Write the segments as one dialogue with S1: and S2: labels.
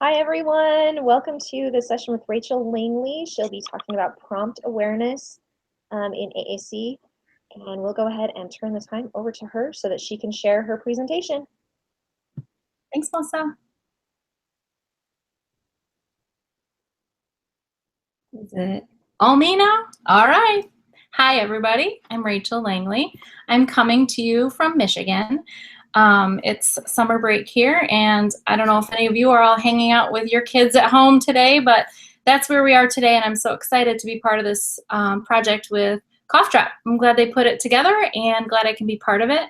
S1: Hi, everyone. Welcome to the session with Rachael Langley. She'll be talking about prompt awareness in AAC, and we'll go ahead and turn the time over to her so that she can share her presentation.
S2: Thanks, Melissa. Is it all me now? All right. Hi, everybody. I'm Rachael Langley. I'm coming to you from Michigan. It's summer break here, and I don't know if any of you are all hanging out with your kids at home today, but that's where we are today, and I'm so excited to be part of this project with Cough Drop. I'm glad they put it together and glad I can be part of it.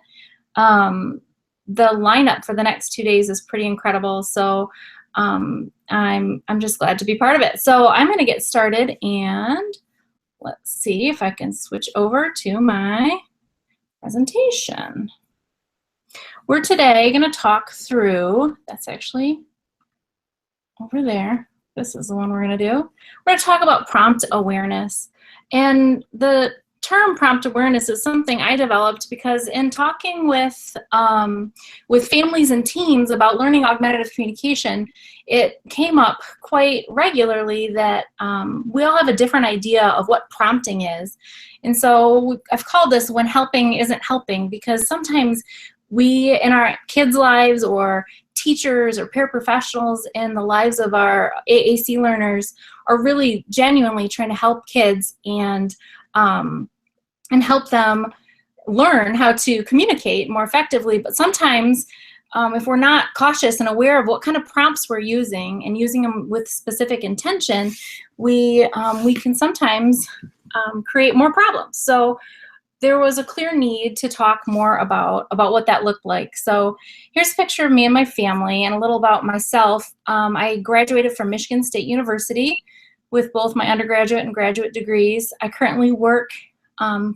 S2: The lineup for the next 2 days is pretty incredible, so I'm just glad to be part of it. So I'm going to get started, and let's see if I can switch over to my presentation. We're today going to talk through, that's actually over there. This is the one we're going to do. We're going to talk about prompt awareness. And the term prompt awareness is something I developed because in talking with families and teams about learning augmentative communication, it came up quite regularly that we all have a different idea of what prompting is. And so I've called this when helping isn't helping, because sometimes we, in our kids' lives or teachers or paraprofessionals in the lives of our AAC learners, are really genuinely trying to help kids and help them learn how to communicate more effectively. But sometimes if we're not cautious and aware of what kind of prompts we're using and using them with specific intention, we can sometimes create more problems. So there was a clear need to talk more about what that looked like. So here's a picture of me and my family and a little about myself. I graduated from Michigan State University with both my undergraduate and graduate degrees. I currently work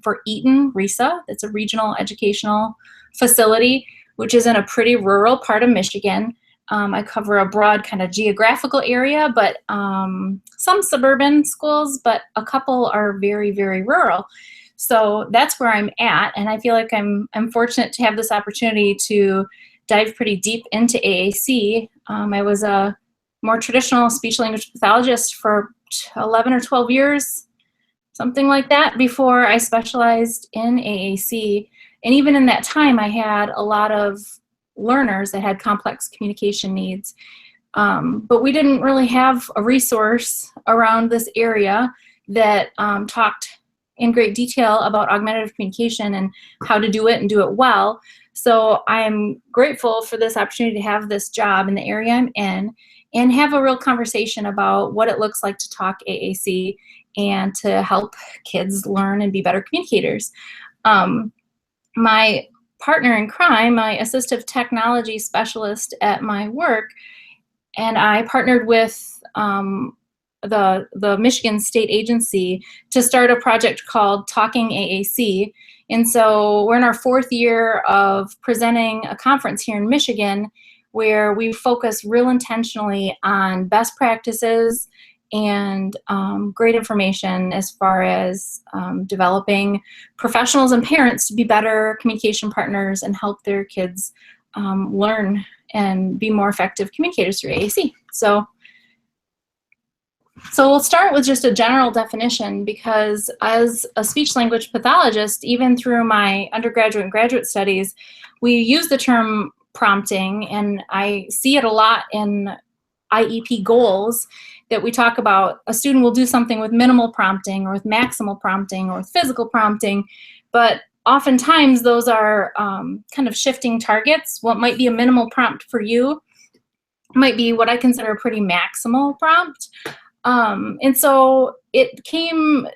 S2: for Eaton RESA. It's a regional educational facility, which is in a pretty rural part of Michigan. I cover a broad kind of geographical area, but some suburban schools, but a couple are very, very rural. So that's where I'm at, and I feel like I'm fortunate to have this opportunity to dive pretty deep into AAC. I was a more traditional speech-language pathologist for 11 or 12 years, something like that, before I specialized in AAC. And even in that time, I had a lot of learners that had complex communication needs. But we didn't really have a resource around this area that talked in great detail about augmentative communication and how to do it and do it well. So I'm grateful for this opportunity to have this job in the area I'm in and have a real conversation about what it looks like to talk AAC and to help kids learn and be better communicators. My partner in crime, my assistive technology specialist at my work, and I partnered with the Michigan State Agency to start a project called Talking AAC. And so we're in our 4th year of presenting a conference here in Michigan where we focus real intentionally on best practices and great information as far as developing professionals and parents to be better communication partners and help their kids learn and be more effective communicators through AAC. So we'll start with just a general definition, because as a speech-language pathologist, even through my undergraduate and graduate studies, we use the term prompting, and I see it a lot in IEP goals that we talk about. A student will do something with minimal prompting or with maximal prompting or with physical prompting, but oftentimes those are kind of shifting targets. What might be a minimal prompt for you might be what I consider a pretty maximal prompt. And so it came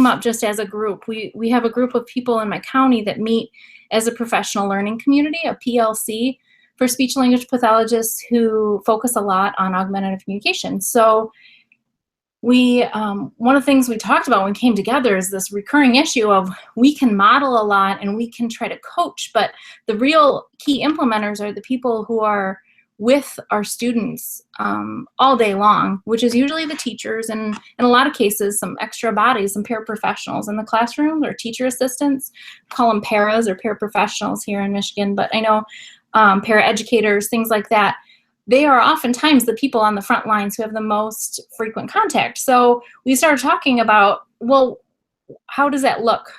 S2: up just as a group. We have a group of people in my county that meet as a professional learning community, a PLC, for speech-language pathologists who focus a lot on augmentative communication. So one of the things we talked about when we came together is this recurring issue of we can model a lot and we can try to coach, but the real key implementers are the people who are with our students all day long, which is usually the teachers, and in a lot of cases some extra bodies, some paraprofessionals in the classroom, or teacher assistants. Call them paras or paraprofessionals here in Michigan, but I know paraeducators, things like that. they are oftentimes the people on the front lines who have the most frequent contact. So we started talking about, well, how does that look?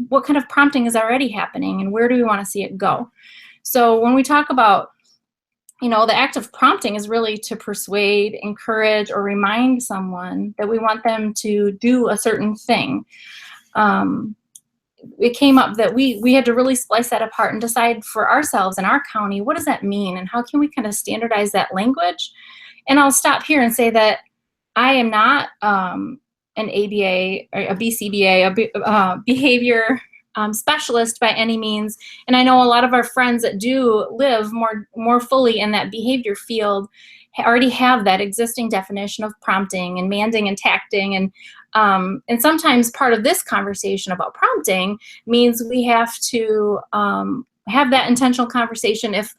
S2: What kind of prompting is already happening, and where do we want to see it go? So when we talk about, the act of prompting is really to persuade, encourage, or remind someone that we want them to do a certain thing. It came up that we had to really splice that apart and decide for ourselves in our county, what does that mean, and how can we kind of standardize that language? And I'll stop here and say that I am not an ABA or a BCBA, a behavior specialist by any means. And I know a lot of our friends that do live more fully in that behavior field already have that existing definition of prompting and manding and tacting. And sometimes part of this conversation about prompting means we have to have that intentional conversation if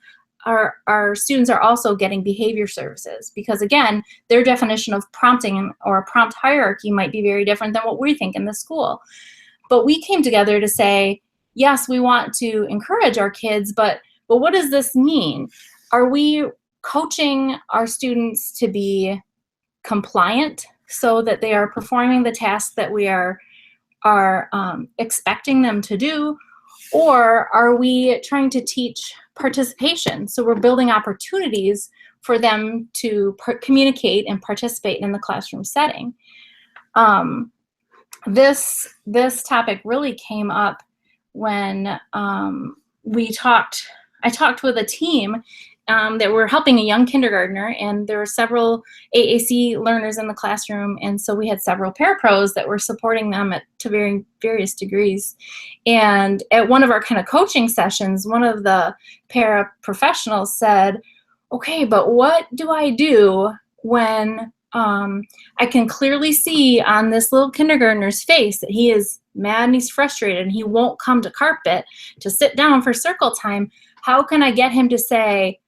S2: our students are also getting behavior services, because again, their definition of prompting or a prompt hierarchy might be very different than what we think in the school. But we came together to say, yes, we want to encourage our kids, but what does this mean? Are we coaching our students to be compliant so that they are performing the tasks that we are expecting them to do? Or are we trying to teach participation? So we're building opportunities for them to communicate and participate in the classroom setting. This topic really came up when I talked with a team that were helping a young kindergartner, and there were several AAC learners in the classroom, and so we had several parapros that were supporting them to various degrees. And at one of our kind of coaching sessions, one of the paraprofessionals said, okay, but what do I do when I can clearly see on this little kindergartner's face that he is mad and he's frustrated and he won't come to carpet to sit down for circle time? How can I get him to say,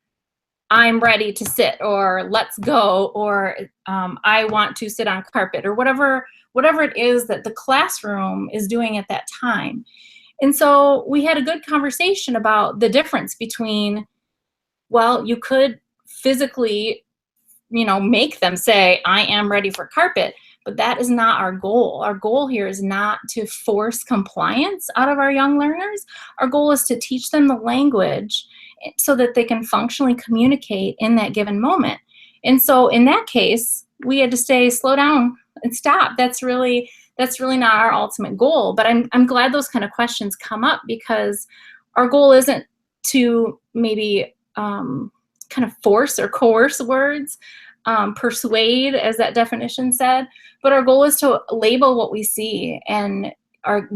S2: I'm ready to sit, or let's go, or I want to sit on carpet, or whatever it is that the classroom is doing at that time? And so we had a good conversation about the difference between, well, you could physically, make them say, I am ready for carpet, but that is not our goal. Our goal here is not to force compliance out of our young learners. Our goal is to teach them the language so that they can functionally communicate in that given moment. And so in that case, we had to say, slow down and stop. That's really not our ultimate goal. But I'm glad those kind of questions come up, because our goal isn't to maybe kind of force or coerce words, persuade, as that definition said, but our goal is to label what we see and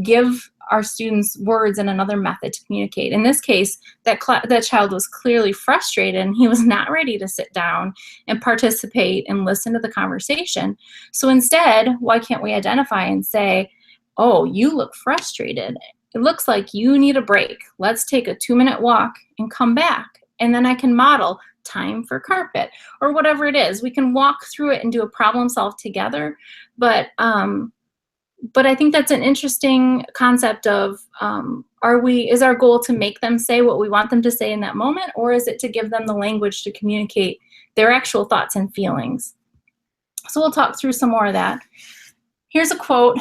S2: give our students words and another method to communicate. In this case, that child was clearly frustrated and he was not ready to sit down and participate and listen to the conversation. So instead, why can't we identify and say, oh, you look frustrated. It looks like you need a break. Let's take a 2-minute walk and come back. And then I can model time for carpet, or whatever it is. We can walk through it and do a problem solve together. But I think that's an interesting concept of, is our goal to make them say what we want them to say in that moment, or is it to give them the language to communicate their actual thoughts and feelings? So we'll talk through some more of that. Here's a quote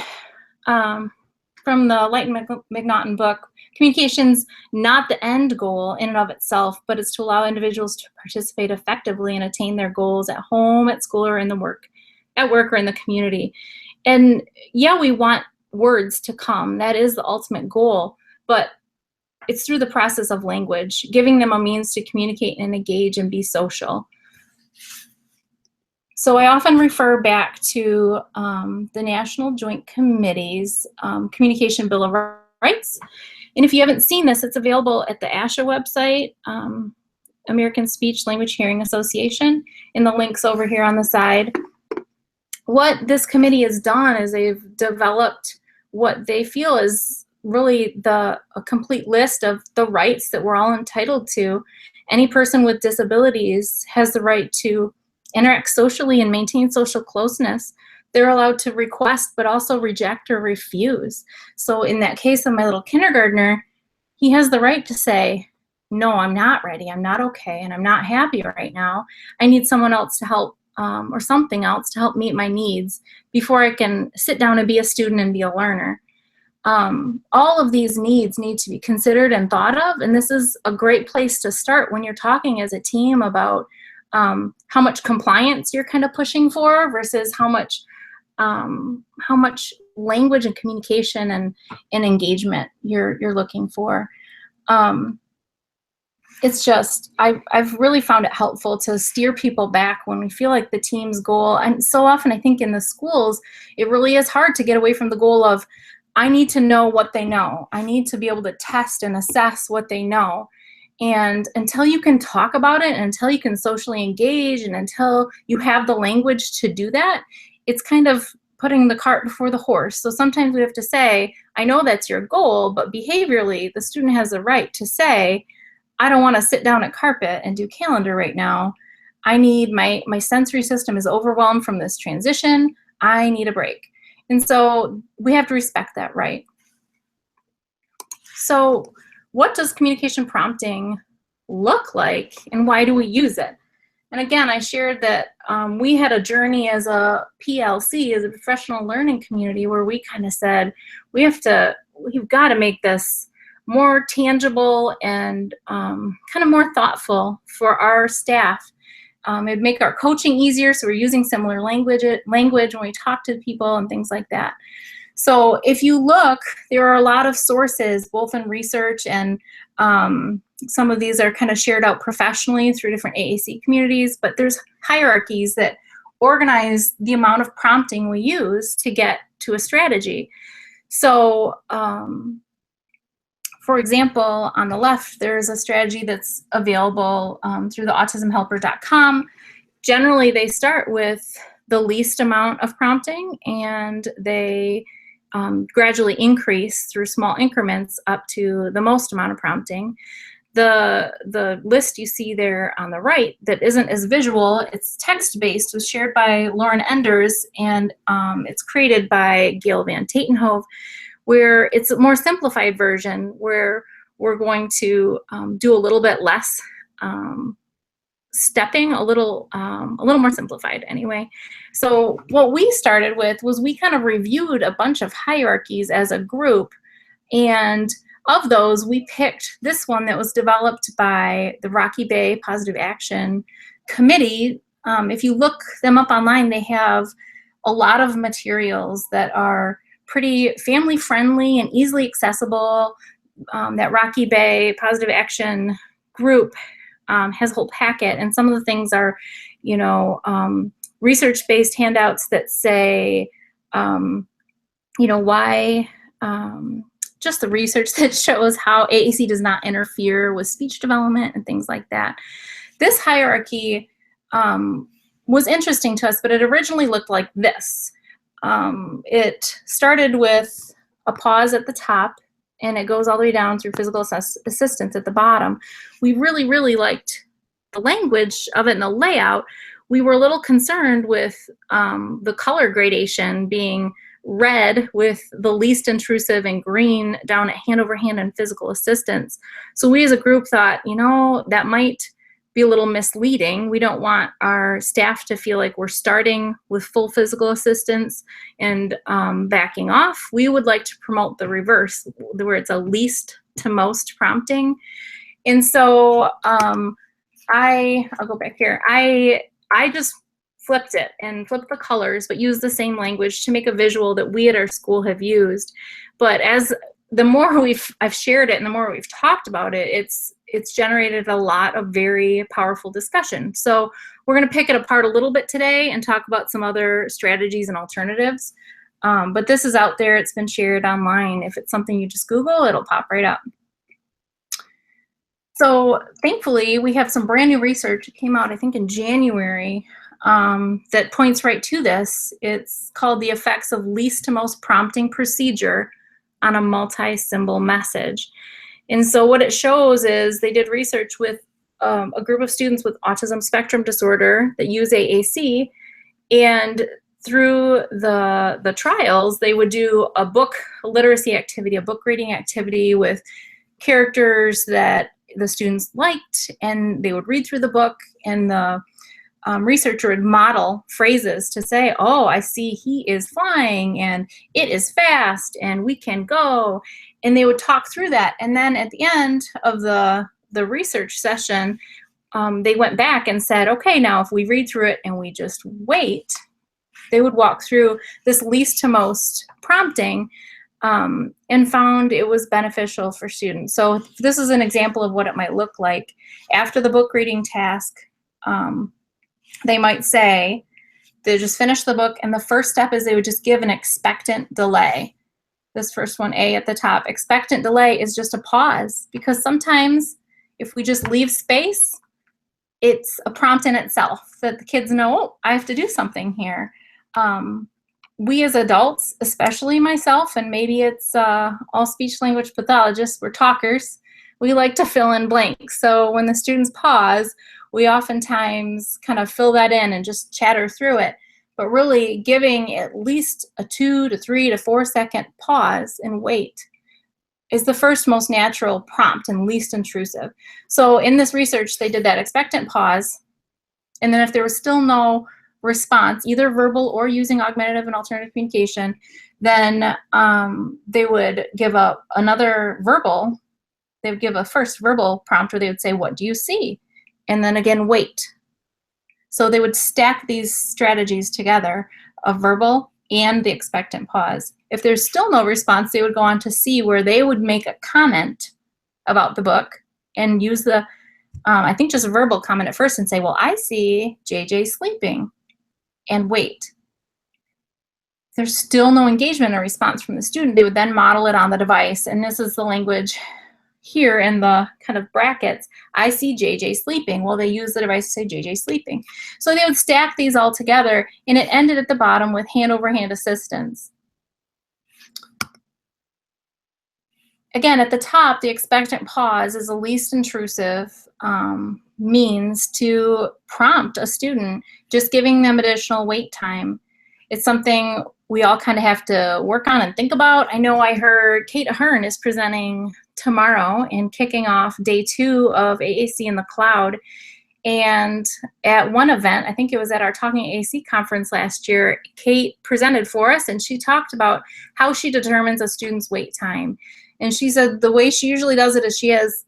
S2: from the Light and McNaughton book. Communication's not the end goal in and of itself, but it's to allow individuals to participate effectively and attain their goals at home, at school, or at work or in the community. And yeah, we want words to come. That is the ultimate goal, but it's through the process of language, giving them a means to communicate and engage and be social. So I often refer back to the National Joint Committee's Communication Bill of Rights. And if you haven't seen this, it's available at the ASHA website, American Speech Language Hearing Association, and the link's over here on the side. What this committee has done is they've developed what they feel is really a complete list of the rights that we're all entitled to. Any person with disabilities has the right to interact socially and maintain social closeness. They're allowed to request, but also reject or refuse. So in that case of my little kindergartner, he has the right to say, no, I'm not ready, I'm not okay, and I'm not happy right now. I need someone else to help, or something else to help meet my needs before I can sit down and be a student and be a learner. All of these needs need to be considered and thought of, and this is a great place to start when you're talking as a team about how much compliance you're kind of pushing for versus how much language and communication and engagement you're looking for. It's just, I've really found it helpful to steer people back when we feel like the team's goal, and so often I think in the schools, it really is hard to get away from the goal of, I need to know what they know. I need to be able to test and assess what they know. And until you can talk about it, and until you can socially engage, and until you have the language to do that, it's kind of putting the cart before the horse. So sometimes we have to say, I know that's your goal, but behaviorally, the student has a right to say, I don't want to sit down at carpet and do calendar right now. I need my sensory system is overwhelmed from this transition. I need a break. And so we have to respect that right. So what does communication prompting look like, and why do we use it? And again, I shared that we had a journey as a PLC, as a professional learning community, where we kind of said, we've got to make this more tangible and kind of more thoughtful for our staff. It'd make our coaching easier, so we're using similar language when we talk to people and things like that. So if you look, there are a lot of sources, both in research and some of these are kind of shared out professionally through different AAC communities, but there's hierarchies that organize the amount of prompting we use to get to a strategy. So for example, on the left, there's a strategy that's available through the autismhelper.com. Generally, they start with the least amount of prompting, and they gradually increase through small increments up to the most amount of prompting. The list you see there on the right that isn't as visual, it's text-based, was shared by Lauren Enders, and it's created by Gail Van Tatenhove, where it's a more simplified version where we're going to do a little bit less stepping, a little more simplified anyway. So what we started with was we kind of reviewed a bunch of hierarchies as a group, and of those we picked this one that was developed by the Rocky Bay Positive Action Committee. If you look them up online, they have a lot of materials that are pretty family friendly and easily accessible. That Rocky Bay Positive Action group has a whole packet, and some of the things are, you know, research-based handouts that say, you know, why, just the research that shows how AAC does not interfere with speech development and things like that. This hierarchy was interesting to us, but it originally looked like this. It started with a pause at the top, and it goes all the way down through physical assistance at the bottom. We really, really liked the language of it and the layout. We were a little concerned with the color gradation being red with the least intrusive and green down at hand over hand and physical assistance. So we as a group thought, you know, that might be a little misleading. We don't want our staff to feel like we're starting with full physical assistance and backing off. We would like to promote the reverse, where it's a least to most prompting. And so I'll go back here. I just flipped it and flipped the colors, but used the same language to make a visual that we at our school have used. But as the more I've shared it and the more we've talked about it, it's generated a lot of very powerful discussion. So we're going to pick it apart a little bit today and talk about some other strategies and alternatives. But this is out there. It's been shared online. If it's something you just Google, it'll pop right up. So thankfully, we have some brand new research. It came out, I think, in January that points right to this. It's called The Effects of Least to Most Prompting Procedure on a Multi-Symbol Message. And so what it shows is they did research with a group of students with autism spectrum disorder that use AAC, and through the trials, they would do a book literacy activity, a book reading activity with characters that the students liked, and they would read through the book, and the researcher would model phrases to say, oh, I see he is flying, and it is fast, and we can go. And they would talk through that. And then at the end of the research session, they went back and said, okay, now if we read through it and we just wait, they would walk through this least to most prompting, and found it was beneficial for students. So this is an example of what it might look like. After the book reading task, they might say, they just finished the book, and the first step is they would just give an expectant delay. This first one, A at the top. Expectant delay is just a pause, because sometimes if we just leave space, it's a prompt in itself that the kids know, oh, I have to do something here. We as adults, especially myself, and maybe it's all speech language pathologists, we're talkers, we like to fill in blanks. So when the students pause, we oftentimes kind of fill that in and just chatter through it. But really giving at least a 2 to 3 to 4 second pause and wait is the first most natural prompt and least intrusive. So in this research, they did that expectant pause, and then if there was still no response, either verbal or using augmentative and alternative communication, then they would give another verbal. They would give a first verbal prompt where they would say, what do you see? And then again, wait. So they would stack these strategies together, a verbal and the expectant pause. If there's still no response, they would go on to C, where they would make a comment about the book and use the, I think just a verbal comment at first, and say, well, I see JJ sleeping, and wait. If there's still no engagement or response from the student, they would then model it on the device. And this is the language here in the kind of brackets. I see JJ sleeping. Well, they use the device to say JJ sleeping. So they would stack these all together, and it ended at the bottom with hand-over-hand assistance. Again, at the top, the expectant pause is the least intrusive means to prompt a student, just giving them additional wait time. It's something we all kind of have to work on and think about. I know I heard Kate Ahern is presenting tomorrow and kicking off day 2 of AAC in the Cloud. And at one event, I think it was at our Talking AAC conference last year, Kate presented for us, and she talked about how she determines a student's wait time. And she said the way she usually does it is she has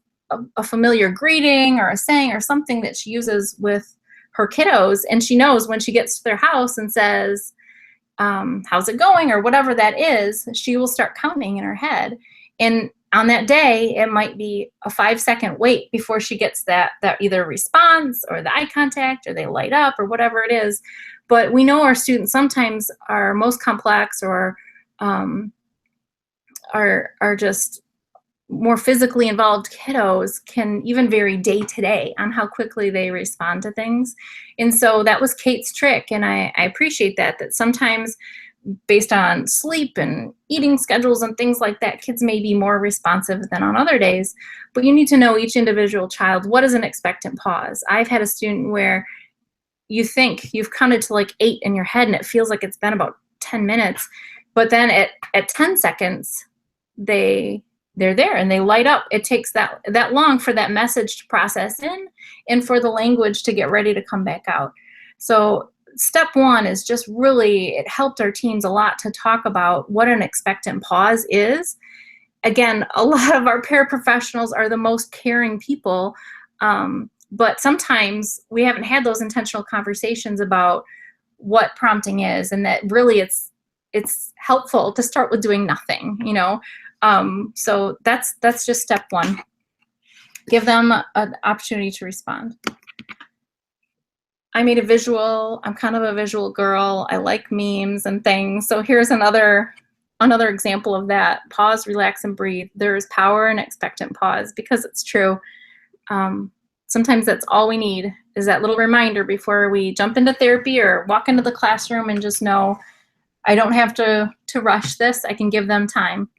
S2: a familiar greeting or a saying or something that she uses with her kiddos, and she knows when she gets to their house and says, how's it going, or whatever that is, she will start counting in her head. And on that day, it might be a 5-second wait before she gets that either response or the eye contact, or they light up, or whatever it is. But we know our students sometimes are most complex, or are just more physically involved kiddos can even vary day to day on how quickly they respond to things. And so that was Kate's trick, and I appreciate that sometimes based on sleep and eating schedules and things like that, kids may be more responsive than on other days. But you need to know each individual child. What is an expectant pause? I've had a student where you think you've counted to like 8 in your head, and it feels like it's been about 10 minutes. But then at 10 seconds, they're there and they light up. It takes that long for that message to process in and for the language to get ready to come back out. So step 1 is just really, it helped our teams a lot to talk about what an expectant pause is. Again, a lot of our paraprofessionals are the most caring people, but sometimes we haven't had those intentional conversations about what prompting is, and that really it's helpful to start with doing nothing, you know. So that's just step 1. Give them an opportunity to respond. I made a visual. I'm kind of a visual girl. I like memes and things. So here's another example of that. Pause, relax, and breathe. There is power in expectant pause, because it's true. Sometimes that's all we need, is that little reminder before we jump into therapy or walk into the classroom, and just know I don't have to rush this. I can give them time.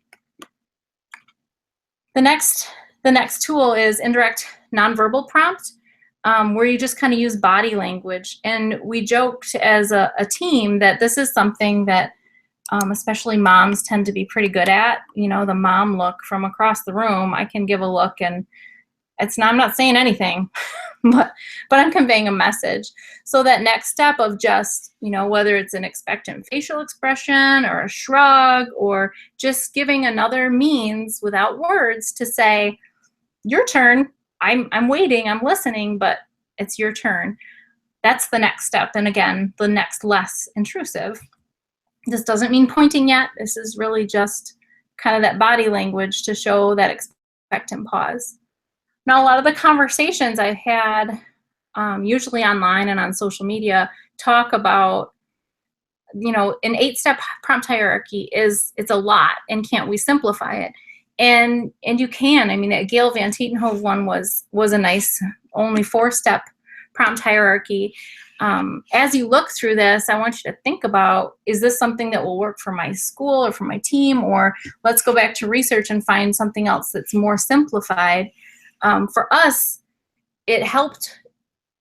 S2: The next tool is indirect nonverbal prompt, where you just kind of use body language. And we joked as a team that this is something that especially moms tend to be pretty good at. You know, the mom look from across the room. I can give a look and I'm not saying anything, but I'm conveying a message. So that next step of just, whether it's an expectant facial expression or a shrug or just giving another means without words to say, your turn, I'm waiting, I'm listening, but it's your turn. That's the next step. And again, the next less intrusive. This doesn't mean pointing yet. This is really just kind of that body language to show that expectant pause. Now, a lot of the conversations I've had, usually online and on social media, talk about, an 8-step prompt hierarchy it's a lot, and can't we simplify it? And you can. I mean, that Gail Van Tietenhove one was a nice, only 4-step prompt hierarchy. As you look through this, I want you to think about, is this something that will work for my school or for my team? Or let's go back to research and find something else that's more simplified. For us, it helped,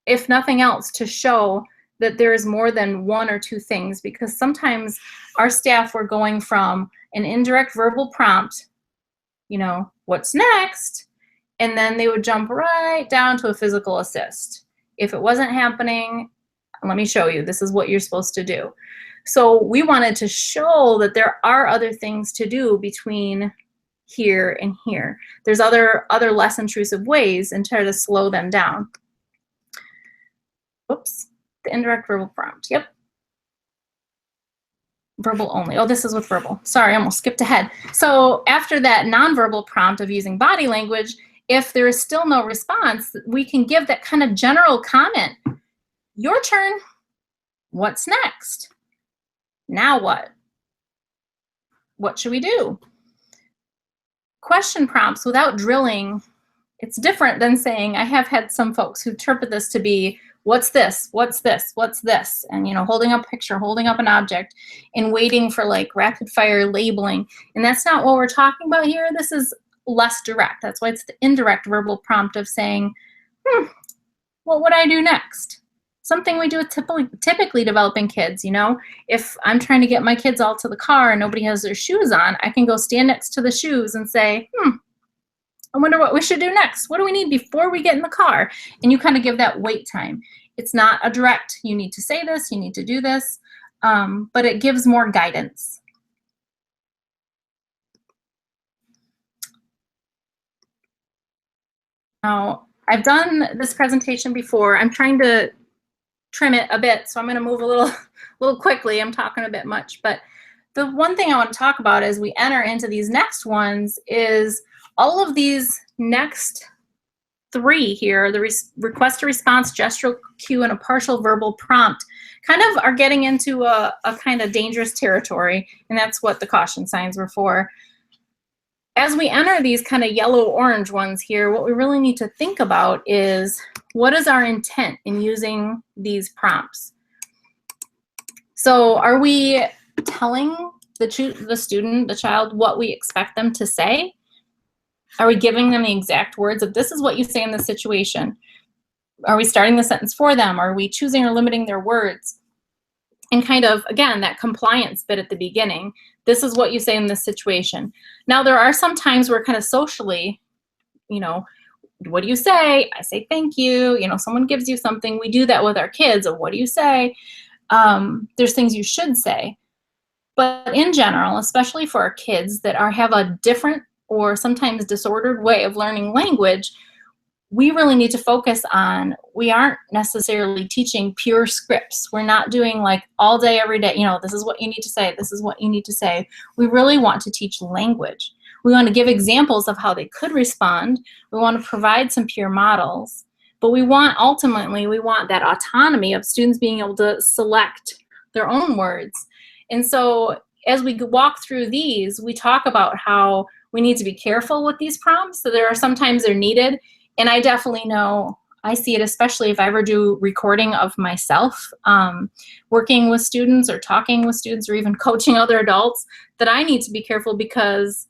S2: if nothing else, to show that there is more than 1 or 2 things, because sometimes our staff were going from an indirect verbal prompt, what's next? And then they would jump right down to a physical assist. If it wasn't happening, let me show you, this is what you're supposed to do. So we wanted to show that there are other things to do between here and here. There's other less intrusive ways, and try to slow them down. Oops, the indirect verbal prompt, yep. Verbal only. Oh, this is with verbal. Sorry, I almost skipped ahead. So after that nonverbal prompt of using body language, if there is still no response, we can give that kind of general comment. Your turn. What's next? Now what? What should we do? Question prompts without drilling, it's different than saying, I have had some folks who interpret this to be, what's this? What's this? What's this? And, holding up a picture, holding up an object, and waiting for like rapid fire labeling. And that's not what we're talking about here. This is less direct. That's why it's the indirect verbal prompt of saying, what would I do next? Something we do with typically developing kids, If I'm trying to get my kids all to the car and nobody has their shoes on, I can go stand next to the shoes and say, I wonder what we should do next. What do we need before we get in the car? And you kind of give that wait time. It's not a direct, you need to say this, you need to do this, but it gives more guidance. Now, I've done this presentation before. I'm trying to trim it a bit, so I'm going to move a little quickly. I'm talking a bit much, but the one thing I want to talk about as we enter into these next ones is all of these next 3 here, the request to response, gestural cue, and a partial verbal prompt, kind of are getting into a kind of dangerous territory, and that's what the caution signs were for. As we enter these kind of yellow-orange ones here, what we really need to think about is, what is our intent in using these prompts? So are we telling the student, the child, what we expect them to say? Are we giving them the exact words of, this is what you say in this situation? Are we starting the sentence for them? Are we choosing or limiting their words? And kind of, again, that compliance bit at the beginning. This is what you say in this situation. Now, there are some times where kind of socially, what do you say? I say thank you. Someone gives you something. We do that with our kids. Or what do you say? There's things you should say. But in general, especially for our kids that have a different or sometimes disordered way of learning language, we really need to focus on, we aren't necessarily teaching pure scripts. We're not doing like all day, every day, this is what you need to say, this is what you need to say. We really want to teach language. We want to give examples of how they could respond. We want to provide some peer models. But ultimately, we want that autonomy of students being able to select their own words. And so as we walk through these, we talk about how we need to be careful with these prompts. So there are sometimes they're needed. And I definitely know, I see it, especially if I ever do recording of myself, working with students or talking with students or even coaching other adults, that I need to be careful, because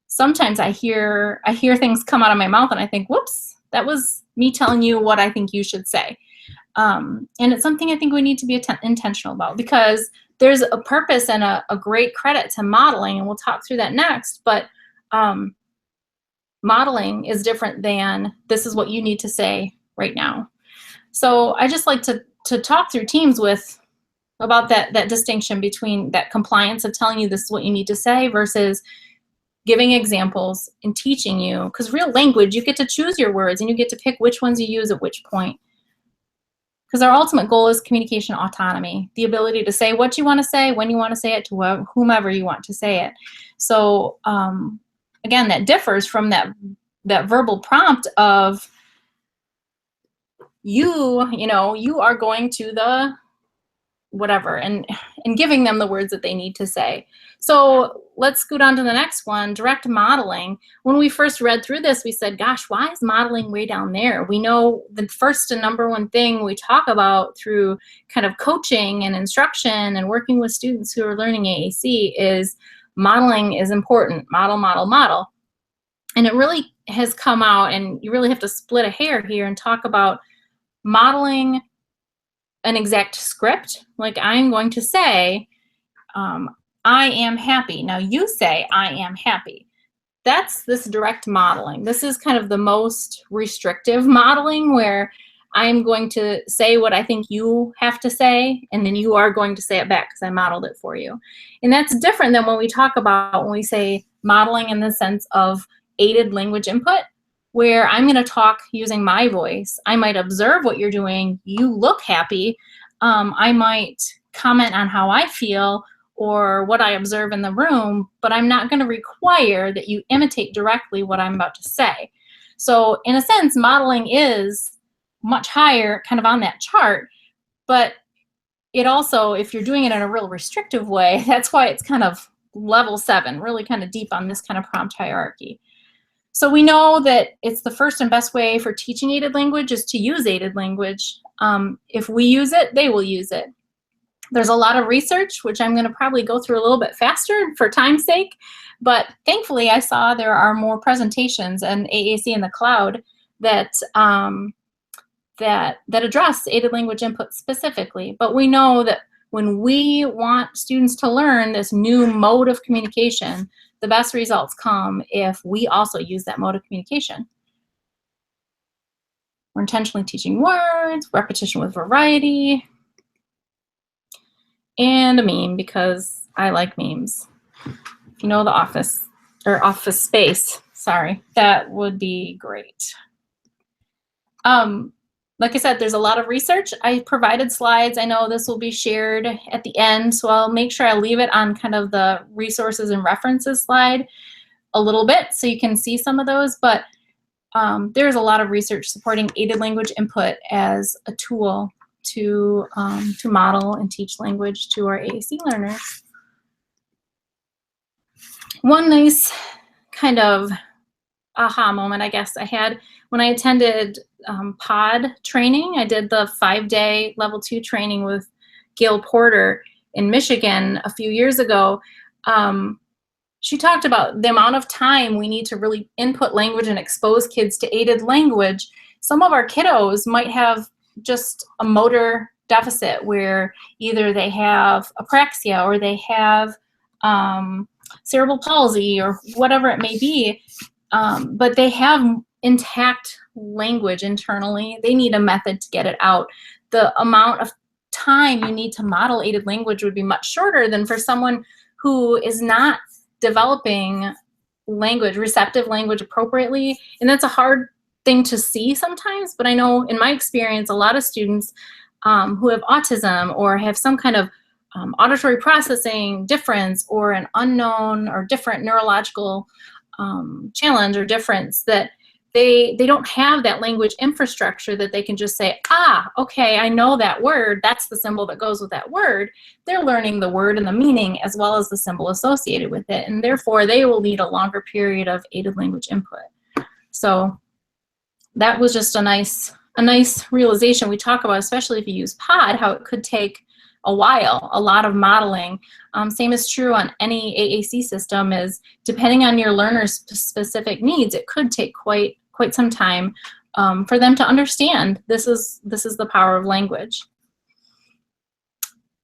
S2: sometimes I hear things come out of my mouth and I think, whoops, that was me telling you what I think you should say. And it's something I think we need to be intentional about, because there's a purpose and a great credit to modeling, and we'll talk through that next. But modeling is different than this is what you need to say right now. So I just like to talk through teams with about that distinction between that compliance of telling you this is what you need to say versus giving examples and teaching you, because real language, you get to choose your words and you get to pick which ones you use at which point. Because our ultimate goal is communication autonomy, the ability to say what you want to say, when you want to say it, to whomever you want to say it. So again, that differs from that verbal prompt of you are going to the whatever, and giving them the words that they need to say. So let's go down to the next one, direct modeling. When we first read through this, we said, gosh, why is modeling way down there? We know the first and number one thing we talk about through kind of coaching and instruction and working with students who are learning AAC is modeling is important. Model, model, model. And it really has come out, and you really have to split a hair here and talk about modeling an exact script. Like I'm going to say, I am happy. Now you say, I am happy. That's this direct modeling. This is kind of the most restrictive modeling, where I'm going to say what I think you have to say, and then you are going to say it back because I modeled it for you. And that's different than when we talk about, when we say modeling in the sense of aided language input, where I'm going to talk using my voice. I might observe what you're doing. You look happy. I might comment on how I feel or what I observe in the room, but I'm not going to require that you imitate directly what I'm about to say. So in a sense, modeling is much higher kind of on that chart, but it also, if you're doing it in a real restrictive way, that's why it's kind of level 7, really kind of deep on this kind of prompt hierarchy. So we know that it's the first and best way for teaching aided language is to use aided language. If we use it, they will use it. There's a lot of research, which I'm going to probably go through a little bit faster for time's sake, but thankfully I saw there are more presentations and AAC in the cloud that that address aided language input specifically. But we know that when we want students to learn this new mode of communication, the best results come if we also use that mode of communication. We're intentionally teaching words, repetition with variety, and a meme, because I like memes. If you know The Office, or Office Space, sorry, that would be great. Like I said, there's a lot of research. I provided slides. I know this will be shared at the end, so I'll make sure I leave it on kind of the resources and references slide a little bit so you can see some of those, but there's a lot of research supporting aided language input as a tool to model and teach language to our AAC learners. One nice kind of aha moment, I guess, I had when I attended pod training. I did the 5-day level 2 training with Gail Porter in Michigan a few years ago. She talked about the amount of time we need to really input language and expose kids to aided language. Some of our kiddos might have just a motor deficit where either they have apraxia or they have cerebral palsy or whatever it may be, but they have intact language internally. They need a method to get it out. The amount of time you need to model aided language would be much shorter than for someone who is not developing language, receptive language appropriately. And that's a hard thing to see sometimes, but I know in my experience, a lot of students who have autism or have some kind of auditory processing difference or an unknown or different neurological challenge or difference, that they don't have that language infrastructure that they can just say, ah, okay, I know that word, that's the symbol that goes with that word. They're learning the word and the meaning as well as the symbol associated with it, and therefore they will need a longer period of aided language input. So that was just a nice realization we talk about, especially if you use pod, how it could take a while, a lot of modeling. Same is true on any AAC system, is depending on your learner's specific needs, it could take quite some time for them to understand this is the power of language.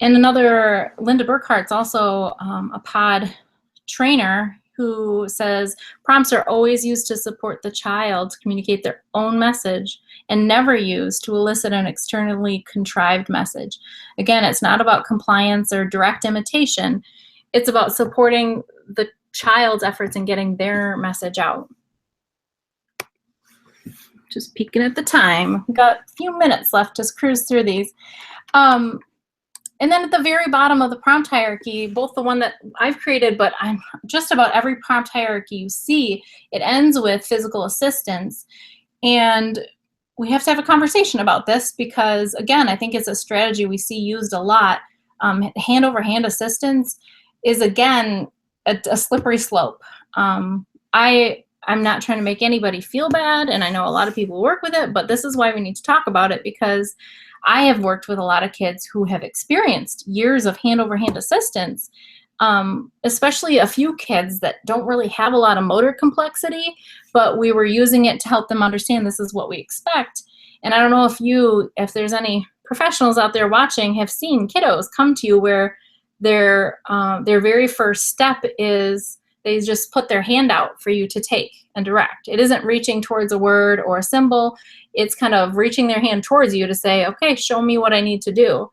S2: And another, Linda Burkhart's also a pod trainer who says prompts are always used to support the child to communicate their own message and never used to elicit an externally contrived message. Again, it's not about compliance or direct imitation. It's about supporting the child's efforts in getting their message out. Just peeking at the time. We've got a few minutes left to cruise through these. And then at the very bottom of the prompt hierarchy, both the one that I've created, but I'm just about every prompt hierarchy you see, it ends with physical assistance. And we have to have a conversation about this because, again, I think it's a strategy we see used a lot. Hand-over-hand assistance is, again, a slippery slope. I'm not trying to make anybody feel bad, and I know a lot of people work with it, but this is why we need to talk about it, because I have worked with a lot of kids who have experienced years of hand-over-hand assistance, especially a few kids that don't really have a lot of motor complexity, but we were using it to help them understand this is what we expect. And I don't know if there's any professionals out there watching, have seen kiddos come to you where their very first step is they just put their hand out for you to take and direct. It isn't reaching towards a word or a symbol. It's kind of reaching their hand towards you to say, okay, show me what I need to do.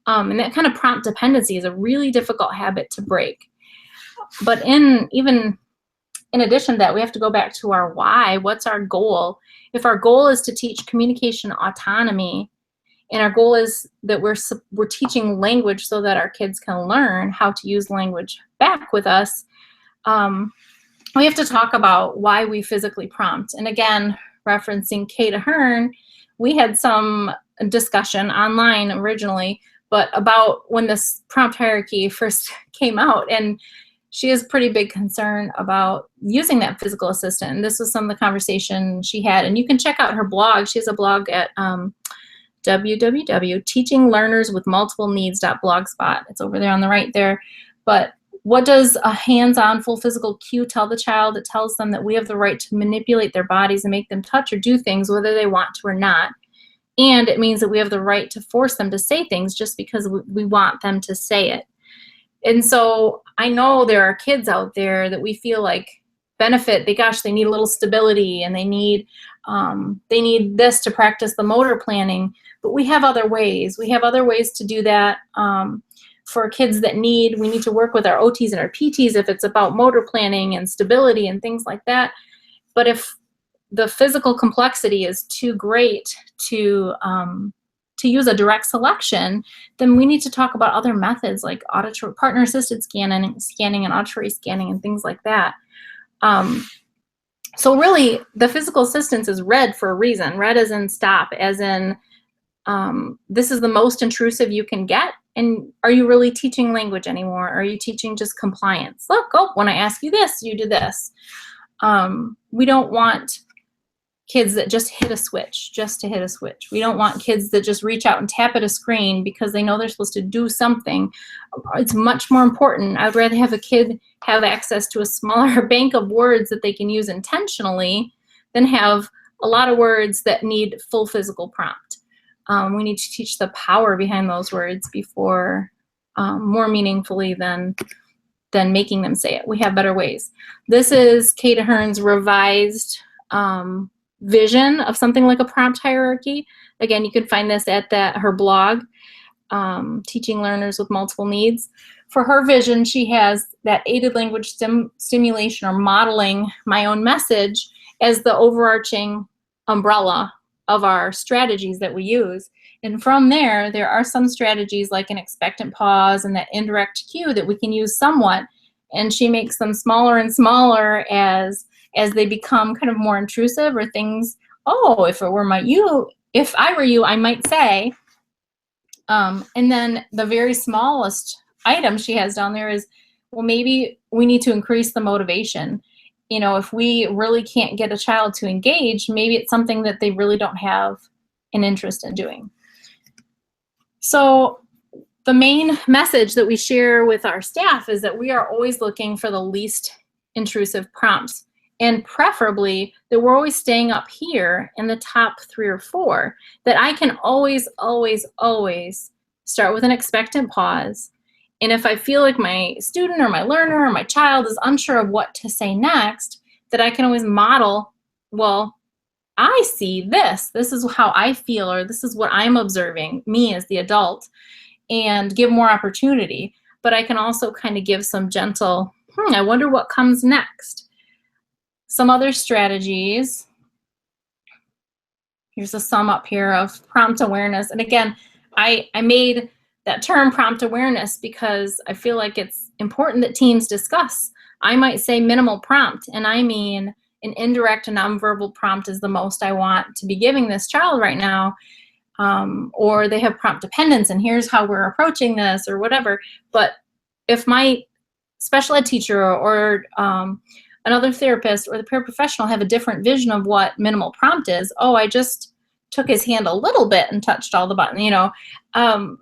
S2: And that kind of prompt dependency is a really difficult habit to break. But even in addition to that, we have to go back to our why. What's our goal? If our goal is to teach communication autonomy, and our goal is that we're teaching language so that our kids can learn how to use language back with us, we have to talk about why we physically prompt. And again, referencing Kate Ahern, we had some discussion online originally, but about when this prompt hierarchy first came out, and she has pretty big concern about using that physical assistant. And this was some of the conversation she had. And you can check out her blog. She has a blog at www.teachinglearnerswithmultipleneeds.blogspot. It's over there on the right there. But what does a hands-on full physical cue tell the child? It tells them that we have the right to manipulate their bodies and make them touch or do things whether they want to or not. And it means that we have the right to force them to say things just because we want them to say it. And so I know there are kids out there that we feel like benefit, they need a little stability, and they need this to practice the motor planning. But we have other ways. We have other ways to do that. For kids that we need to work with our OTs and our PTs if it's about motor planning and stability and things like that. But if the physical complexity is too great to use a direct selection, then we need to talk about other methods like auditory partner-assisted scanning and auditory scanning and things like that. So really, the physical assistance is red for a reason. Red as in stop, as in this is the most intrusive you can get. And are you really teaching language anymore? Are you teaching just compliance? Look, when I ask you this, you do this. We don't want kids that just hit a switch, just to hit a switch. We don't want kids that just reach out and tap at a screen because they know they're supposed to do something. It's much more important. I'd rather have a kid have access to a smaller bank of words that they can use intentionally than have a lot of words that need full physical prompt. We need to teach the power behind those words before more meaningfully than making them say it. We have better ways. This is Kate Ahern's revised vision of something like a prompt hierarchy. Again, you can find this at her blog, Teaching Learners with Multiple Needs. For her vision, she has that aided language stimulation or modeling my own message as the overarching umbrella of our strategies that we use. And from there are some strategies like an expectant pause and that indirect cue that we can use somewhat. And she makes them smaller and smaller as they become kind of more intrusive, or things, if I were you, I might say. And then the very smallest item she has down there is, well, maybe we need to increase the motivation. If we really can't get a child to engage, maybe it's something that they really don't have an interest in doing. So the main message that we share with our staff is that we are always looking for the least intrusive prompts, and preferably that we're always staying up here in the top 3 or 4, that I can always, always, always start with an expectant pause And if I feel like my student or my learner or my child is unsure of what to say next, that I can always model, well, I see this. This is how I feel, or this is what I'm observing, me as the adult, and give more opportunity. But I can also kind of give some gentle, I wonder what comes next. Some other strategies. Here's a sum up here of prompt awareness. And again, I made that term prompt awareness because I feel like it's important that teams discuss. I might say minimal prompt, and I mean an indirect and nonverbal prompt is the most I want to be giving this child right now. Or they have prompt dependence, and here's how we're approaching this, or whatever. But if my special ed teacher or another therapist or the paraprofessional have a different vision of what minimal prompt is, oh, I just took his hand a little bit and touched all the buttons,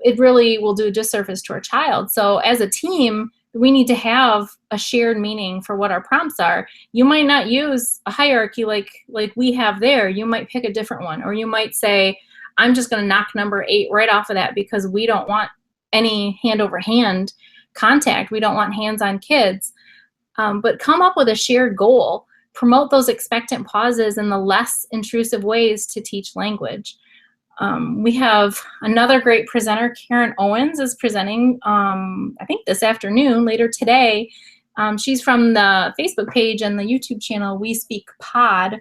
S2: it really will do a disservice to our child. So as a team, we need to have a shared meaning for what our prompts are. You might not use a hierarchy like we have there. You might pick a different one, or you might say, I'm just going to knock number 8 right off of that because we don't want any hand over hand contact. We don't want hands-on kids. But come up with a shared goal. Promote those expectant pauses and the less intrusive ways to teach language. We have another great presenter, Karen Owens, is presenting, I think this afternoon, later today. She's from the Facebook page and the YouTube channel, We Speak Pod.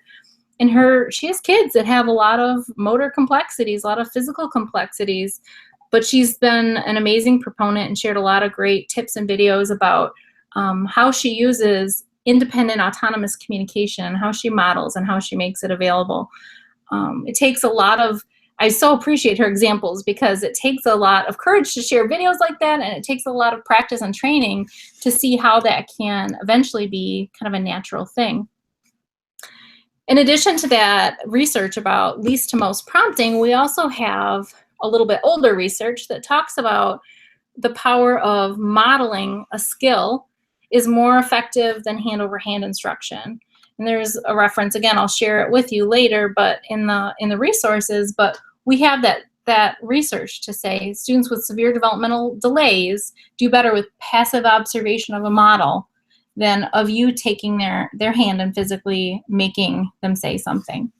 S2: And she has kids that have a lot of motor complexities, a lot of physical complexities, but she's been an amazing proponent and shared a lot of great tips and videos about how she uses independent autonomous communication, how she models and how she makes it available. It takes a lot of, I so appreciate her examples because it takes a lot of courage to share videos like that, and it takes a lot of practice and training to see how that can eventually be kind of a natural thing. In addition to that research about least to most prompting, we also have a little bit older research that talks about the power of modeling a skill is more effective than hand-over-hand instruction. And there's a reference, again, I'll share it with you later, but in the resources, but we have that research to say students with severe developmental delays do better with passive observation of a model than of you taking their hand and physically making them say something.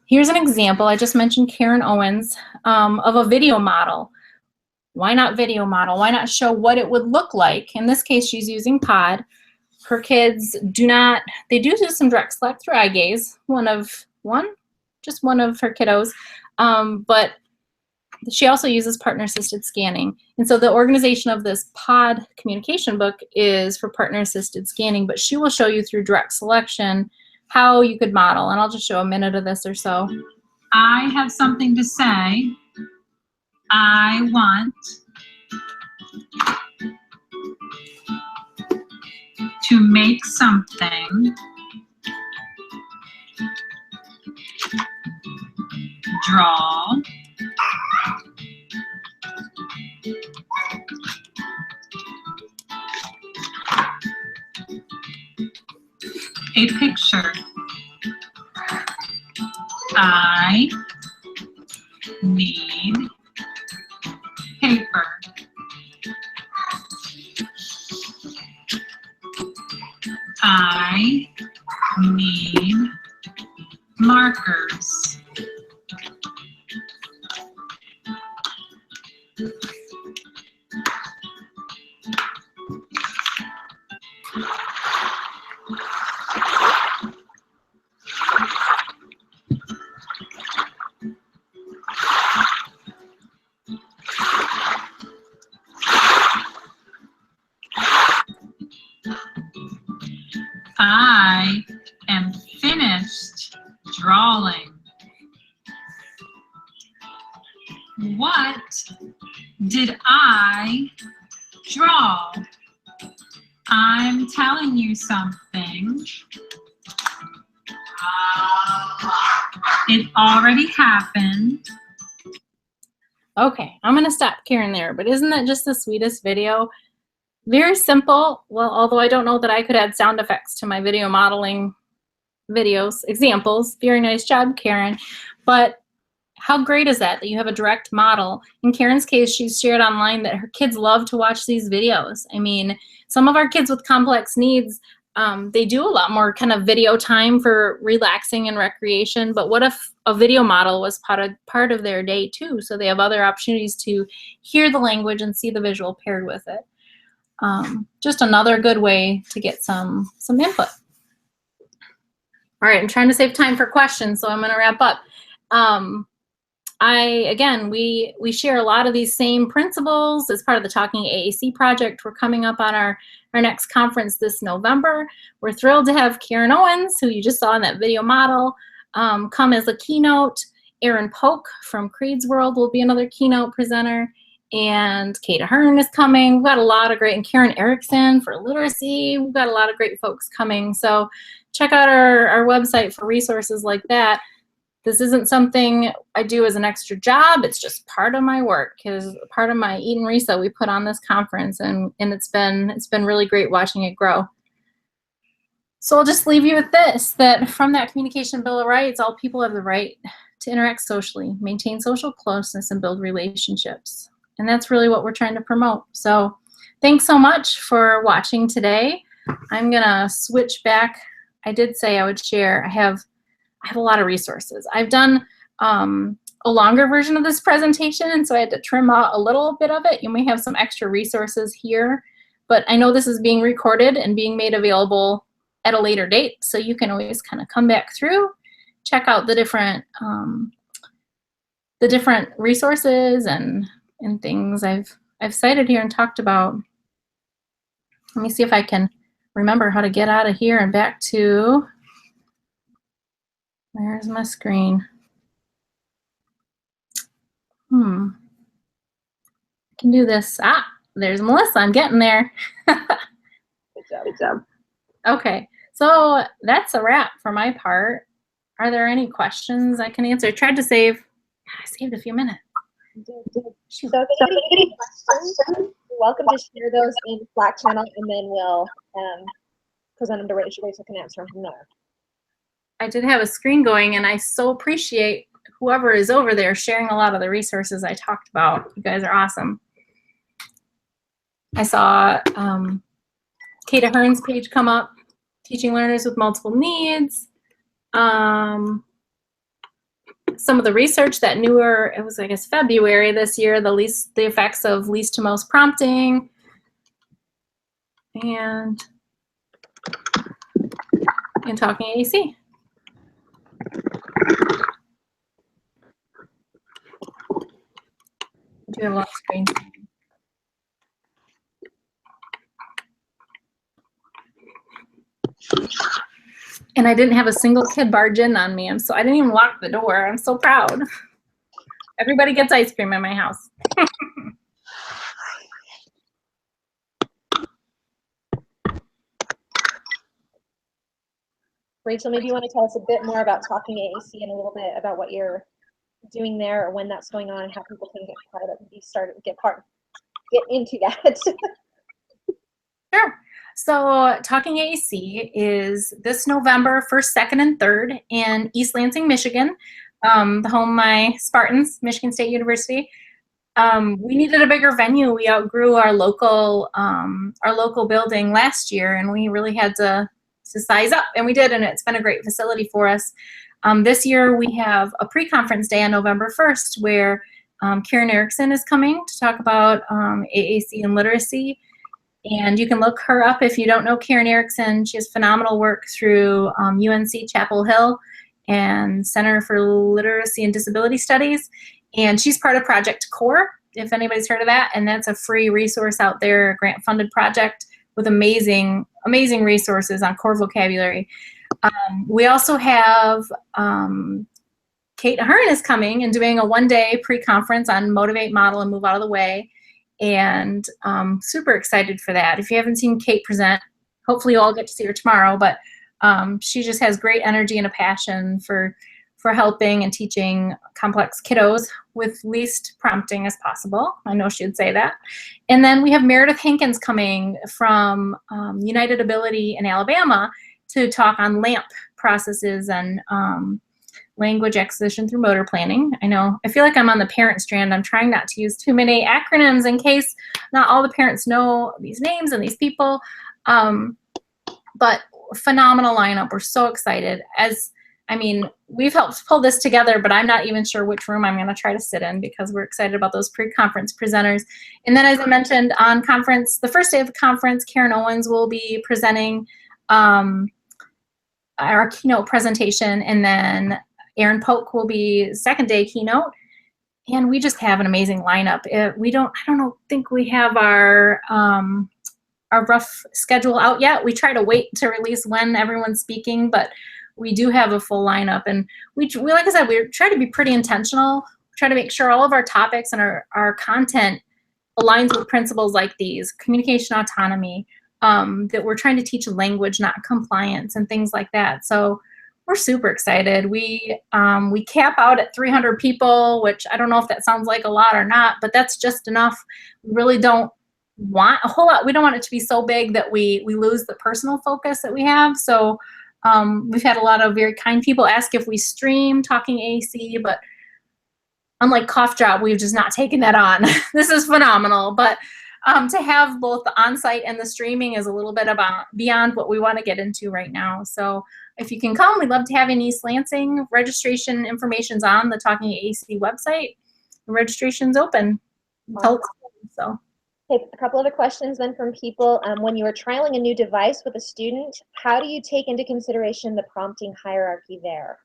S2: Here's an example. I just mentioned Karen Owens of a video model. Why not video model? Why not show what it would look like? In this case, she's using Pod. Her kids they do some direct select through eye gaze, just one of her kiddos, but she also uses partner-assisted scanning. And so the organization of this Pod communication book is for partner-assisted scanning, but she will show you through direct selection how you could model. And I'll just show a minute of this or so.
S3: I have something to say. I want to make something. Draw. A picture. I need paper. I need markers. I am finished drawing. What did I draw? I'm telling you something. It already happened.
S2: Okay, I'm gonna stop Karen there, but isn't that just the sweetest video? Very simple. Well, although I don't know that I could add sound effects to my video modeling videos, examples. Very nice job, Karen. But how great is that you have a direct model? In Karen's case, she's shared online that her kids love to watch these videos. I mean, some of our kids with complex needs, they do a lot more kind of video time for relaxing and recreation, but what if a video model was part of their day too? So they have other opportunities to hear the language and see the visual paired with it. Just another good way to get some input. All right, I'm trying to save time for questions, so I'm going to wrap up. Again, we share a lot of these same principles as part of the Talking AAC project. We're coming up on our next conference this November. We're thrilled to have Karen Owens, who you just saw in that video model, come as a keynote. Erin Polk from Creed's World will be another keynote presenter. And Kate Ahern is coming. We've got a lot of great, and Karen Erickson for literacy. We've got a lot of great folks coming. So check out our website for resources like that. This isn't something I do as an extra job. It's just part of my work, because part of my Eat and Reset we put on this conference, and it's been really great watching it grow. So I'll just leave you with this, that from that Communication Bill of Rights, all people have the right to interact socially, maintain social closeness, and build relationships. And that's really what we're trying to promote. So thanks so much for watching today. I'm gonna switch back. I did say I would share, I have a lot of resources. I've done a longer version of this presentation, and so I had to trim out a little bit of it. You may have some extra resources here, but I know this is being recorded and being made available at a later date, so you can always kind of come back through, check out the different resources and things I've cited here and talked about. Let me see if I can remember how to get out of here and back to, where's my screen? I can do this. Ah, there's Melissa. I'm getting there.
S1: Good job.
S2: Okay, so that's a wrap for my part. Are there any questions I can answer? I tried to save. I saved a few minutes.
S1: So if anybody has any questions, you're welcome to share those in the Slack channel, and then we'll present them to Rachel. Rachel can answer them from there.
S2: I did have a screen going, and I so appreciate whoever is over there sharing a lot of the resources I talked about. You guys are awesome. I saw Kate Ahern's page come up, teaching learners with multiple needs. Some of the research that newer, it was I guess February this year, the effects of least to most prompting. And Talking AAC. I do have a lot of screen. And I didn't have a single kid barge in on me. I didn't even lock the door. I'm so proud. Everybody gets ice cream in my house.
S1: Rachel, maybe you want to tell us a bit more about Talking AAC and a little bit about what you're doing there, or when that's going on, and how people can get part of it, get into that.
S2: Sure. So Talking AAC is this November 1st, 2nd, and 3rd in East Lansing, Michigan, the home of my Spartans, Michigan State University. We needed a bigger venue. We outgrew our local building last year, and we really had to size up, and we did, and it's been a great facility for us. This year we have a pre-conference day on November 1st where Karen Erickson is coming to talk about AAC and literacy. And you can look her up if you don't know Karen Erickson. She has phenomenal work through UNC Chapel Hill and Center for Literacy and Disability Studies. And she's part of Project Core, if anybody's heard of that. And that's a free resource out there, a grant-funded project with amazing resources on core vocabulary. We also have Kate Ahern is coming and doing a one-day pre-conference on Motivate, Model, and Move Out of the Way. And super excited for that. If you haven't seen Kate present, hopefully you all get to see her tomorrow, but she just has great energy and a passion for helping and teaching complex kiddos with least prompting as possible. I know she would say that. And then we have Meredith Hankins coming from United Ability in Alabama to talk on LAMP processes and language acquisition through motor planning. I feel like I'm on the parent strand. I'm trying not to use too many acronyms in case not all the parents know these names and these people. But phenomenal lineup. We're so excited. We've helped pull this together, but I'm not even sure which room I'm going to try to sit in because we're excited about those pre-conference presenters. And then, as I mentioned, on conference, the first day of the conference, Karen Owens will be presenting our keynote presentation, and then Aaron Polk will be second day keynote. And we just have an amazing lineup. I don't think we have our rough schedule out yet. We try to wait to release when everyone's speaking, but we do have a full lineup. And we like I said, we try to be pretty intentional, try to make sure all of our topics and our content aligns with principles like these, communication autonomy, that we're trying to teach language, not compliance, and things like that. So we're super excited. We cap out at 300 people, which I don't know if that sounds like a lot or not, but that's just enough. We really don't want a whole lot. We don't want it to be so big that we lose the personal focus that we have. So we've had a lot of very kind people ask if we stream Talking AAC, but unlike Cough Drop, we've just not taken that on. This is phenomenal, but to have both the on-site and the streaming is a little bit beyond what we want to get into right now. So if you can come, we'd love to have you in East Lansing. Registration information's on the Talking AAC website. The registration's open.
S1: Awesome.
S2: So.
S1: Okay, a couple other questions then from people. When you are trialing a new device with a student, how do you take into consideration the prompting hierarchy there?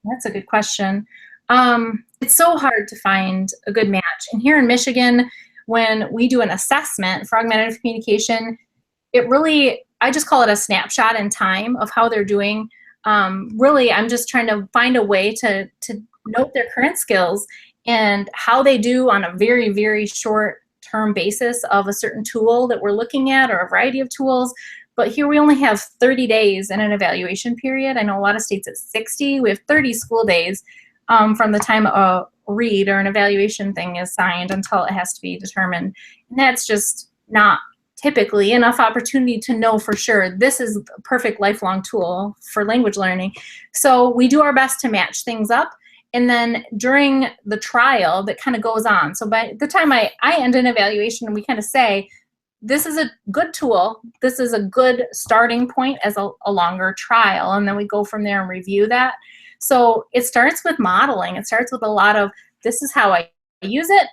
S2: That's a good question. It's so hard to find a good match. And here in Michigan, when we do an assessment for augmentative communication, I just call it a snapshot in time of how they're doing. Really, I'm just trying to find a way to note their current skills and how they do on a very, very short-term basis of a certain tool that we're looking at, or a variety of tools. But here we only have 30 days in an evaluation period. I know a lot of states it's 60. We have 30 school days from the time a read or an evaluation thing is signed until it has to be determined. And that's just not typically enough opportunity to know for sure this is a perfect lifelong tool for language learning. So we do our best to match things up. And then during the trial, that kind of goes on. So by the time I end an evaluation, we kind of say, this is a good tool. This is a good starting point as a longer trial. And then we go from there and review that. So it starts with modeling. It starts with a lot of, this is how I use it.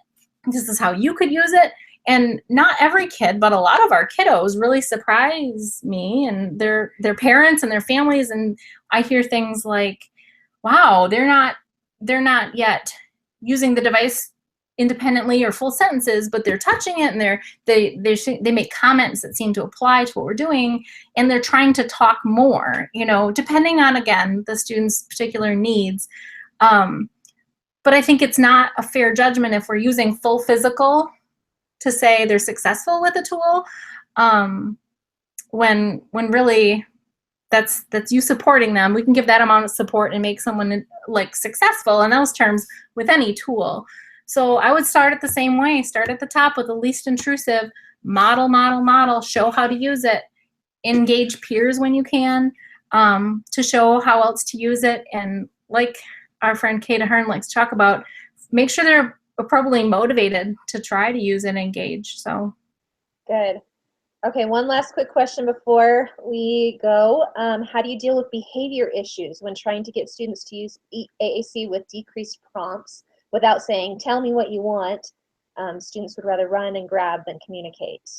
S2: This is how you could use it. And not every kid, but a lot of our kiddos really surprise me and their parents and their families. And I hear things like, wow, they're not yet using the device independently or full sentences, but they're touching it, and they make comments that seem to apply to what we're doing, and they're trying to talk more, depending on, again, the student's particular needs. But I think it's not a fair judgment if we're using full physical to say they're successful with a tool, when really that's you supporting them. We can give that amount of support and make someone successful in those terms with any tool. So I would start it the same way. Start at the top with the least intrusive, model, show how to use it, engage peers when you can, to show how else to use it. And like our friend Kate Ahern likes to talk about, make sure they're appropriately motivated to try to use and engage. So
S1: good. Okay, one last quick question before we go. How do you deal with behavior issues when trying to get students to use AAC with decreased prompts without saying, tell me what you want? Students would rather run and grab than communicate.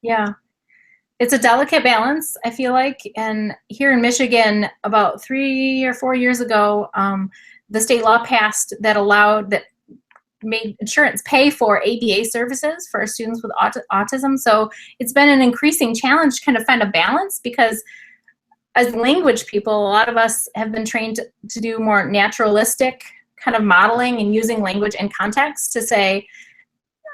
S2: Yeah, it's a delicate balance, I feel like. And here in Michigan, about 3 or 4 years ago, the state law passed that made insurance pay for ABA services for students with autism. So it's been an increasing challenge to kind of find a balance, because as language people, a lot of us have been trained to do more naturalistic kind of modeling and using language in context to say,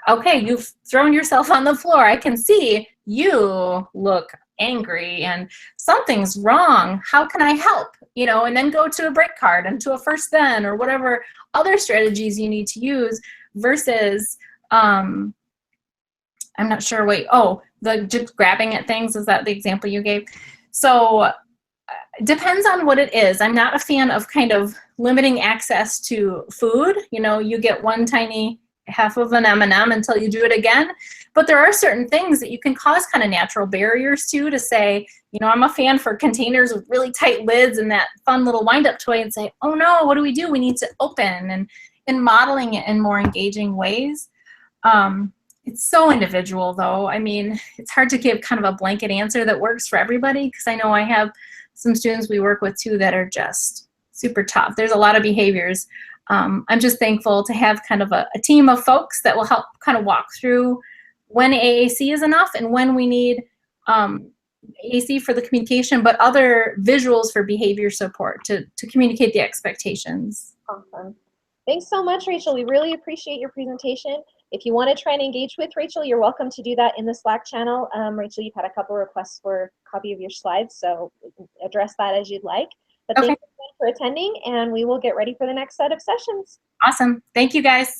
S2: okay, you've thrown yourself on the floor. I can see you look angry and something's wrong. How can I help? And then go to a break card and to a first then, or whatever other strategies you need to use, versus, I'm not sure, just grabbing at things. Is that the example you gave? So Depends on what it is. I'm not a fan of kind of limiting access to food. You know, you get one tiny half of an M&M until you do it again. But there are certain things that you can cause kind of natural barriers to say, you know, I'm a fan for containers with really tight lids and that fun little wind-up toy, and say, oh no, what do? We need to open, and modeling it in more engaging ways. It's so individual though. I mean, it's hard to give kind of a blanket answer that works for everybody, because I know I have some students we work with too that are just super tough. There's a lot of behaviors. I'm just thankful to have kind of a team of folks that will help kind of walk through when AAC is enough and when we need AAC for the communication, but other visuals for behavior support to communicate the expectations.
S1: Awesome. Thanks so much, Rachel. We really appreciate your presentation. If you want to try and engage with Rachel, you're welcome to do that in the Slack channel. Rachel, you've had a couple requests for a copy of your slides, so address that as you'd like. But
S2: Okay.
S1: thank you for attending, and we will get ready for the next set of sessions.
S2: Awesome. Thank you, guys.